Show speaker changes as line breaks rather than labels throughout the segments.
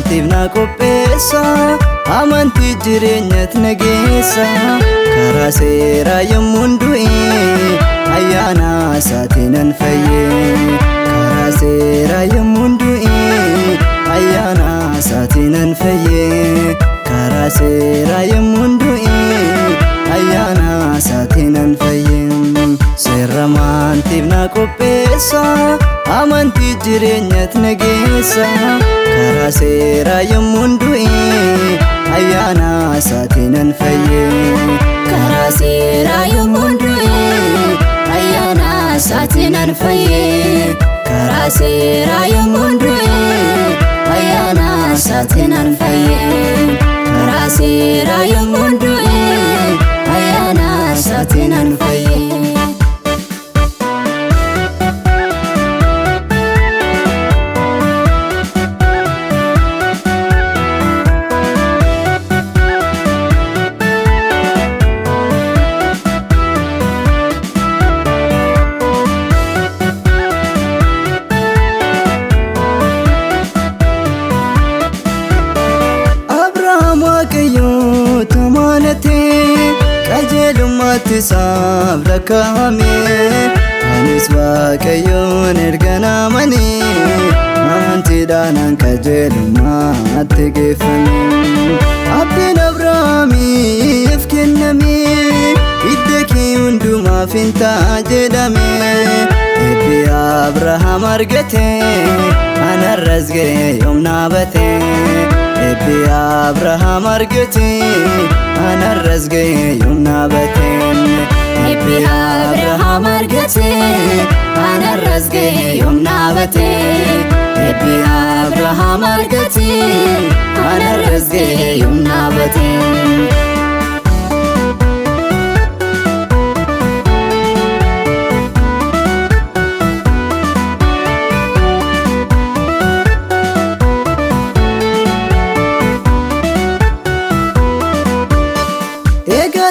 maantiif na qopheessa amantii jireenyatti na geessa karaa seeraa yommuun du'e ayyaana isaatiin nan fayye karaa seeraa yommuun du'e ayyaana isaatiin nan fayye karaa seeraa yommuun du'e ayyaana isaatiin nan fayye seera maantiif na qopheessa amantii jireenyatti na geessa karaa seeraa yommuun du'e ayyaana isaatiin nan fayye
karaa seeraa yommuun du'e ayyaana isaatiin nan fayye karaa seeraa yommuun du'e ayyaana isaatiin nan fayye karaa seeraa yommuun du'e ayyaana isaatiin nan fayye.
qajeelummaatti isaaf lakkaa'ame anis Waaqayyoon erga naamane amantiidhaan qajeelummaatti geeffame abdiin Abrahaamiif kenname hidda kee hundumaaf hin ta'a jedhame eebbi Abrahaam argate anarras ga'e yoom naabate eebbi Abrahaam argate anarras ga'e yoom naabate
eebbi Abrahaam argate anarras ga'e yoom naabate eebbi Abrahaam argate anarras ga'e yoom naabate.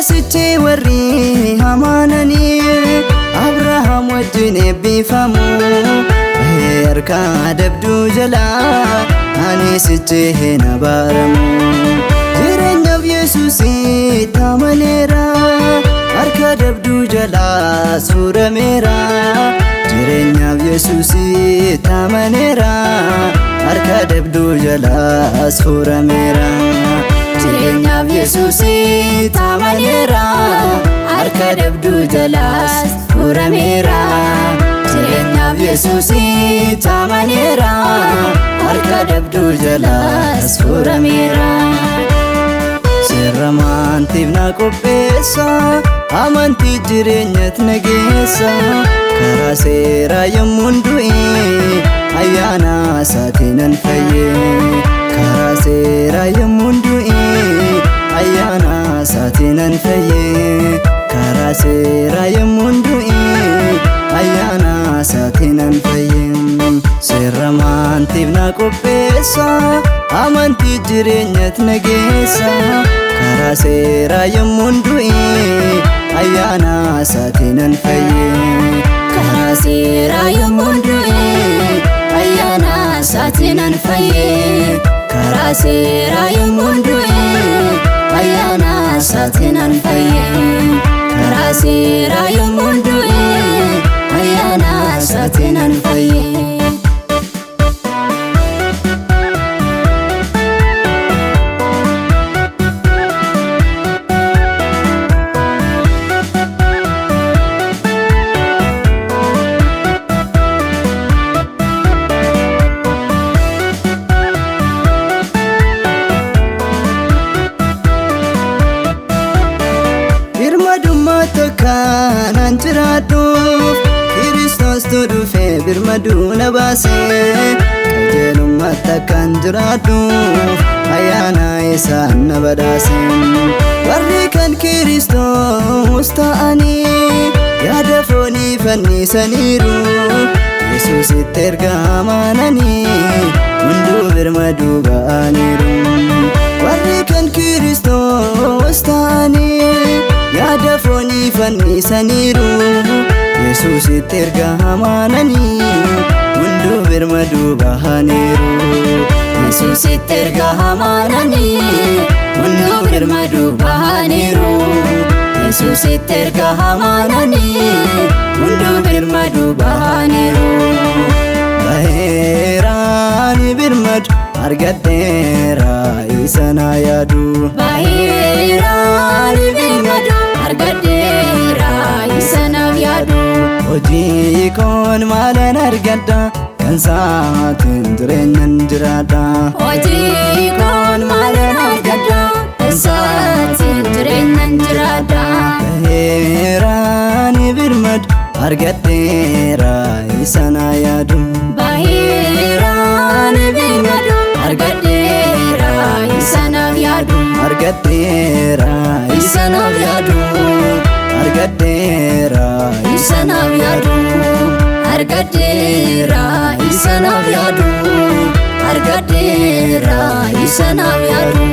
Sichi warri hamananii Abrahaam wajjin eebbifamu harka dabduu jala ani sichi hin abaaramu jireenyaaf Yesuusitti amaneera harka dabduu jala suurameera jireenyaaf Yesuusitti amaneera harka dabduu jala suurameera jireenyaaf Yesuusitti amaneera harka dabduu jalaas furameera jireenyaaf Yesuusitti amaneera harka dabduu jalaas furameera seera maantiif na qopheessa amantii jireenyatti na geessa karaa seeraa yommuun du'e ayyaana isaatiin nan fayye karaa seeraa yommuun du'e ayyaana isaatiin nan fayye karaa seeraa yommuun du'e ayyaana isaatiin nan fayye seera maantiif na qopheessa amantii jireenyatti na geessa karaa seeraa yommuun du'e ayyaana isaatiin nan fayye
karaa seeraa yommuun du'e ayyaana isaatiin nan fayye karaa seeraa yommuun du'e ayyaana isaatiin nan fayye karaa seeraa yommuun du'e ayyaana isaatiin nan fayye.
Kanaan jiraadhuuf Kiristoostu dhufee birmaduu na baase qajeelummaatti akkan jiraadhuuf ayyaana isaan na badhaase warri kan Kiristoos ta'anii yaada foonii fannisaniiru Yesuusitti erga amananii hunduu birmaduu ba'aniiru warri kan Kiristoos ta'anii yaada foonii fannisaniiru Yesuusitti erga amananii hunduu birmaduu bahaniiru
Yesuus erga hamanani Mundu birmadu bahaniru Yesuus erga hamanani Mundu birmadu bahaniru
Bahirani birmad argadera isana yadu
Bahirani birmadu argadera isana yadu
Hojii kon malan argadda kan saatin jirenyan jiraadha
Hojii kon malan argadda kan saatin jirenyan jiraadha
Bahirani birmad argadera isana yadu
Bahirani birmadu argadera isana yadu
argadera
isana yadu
argadera
isana yadu argadera isana yadu argadera isana yadu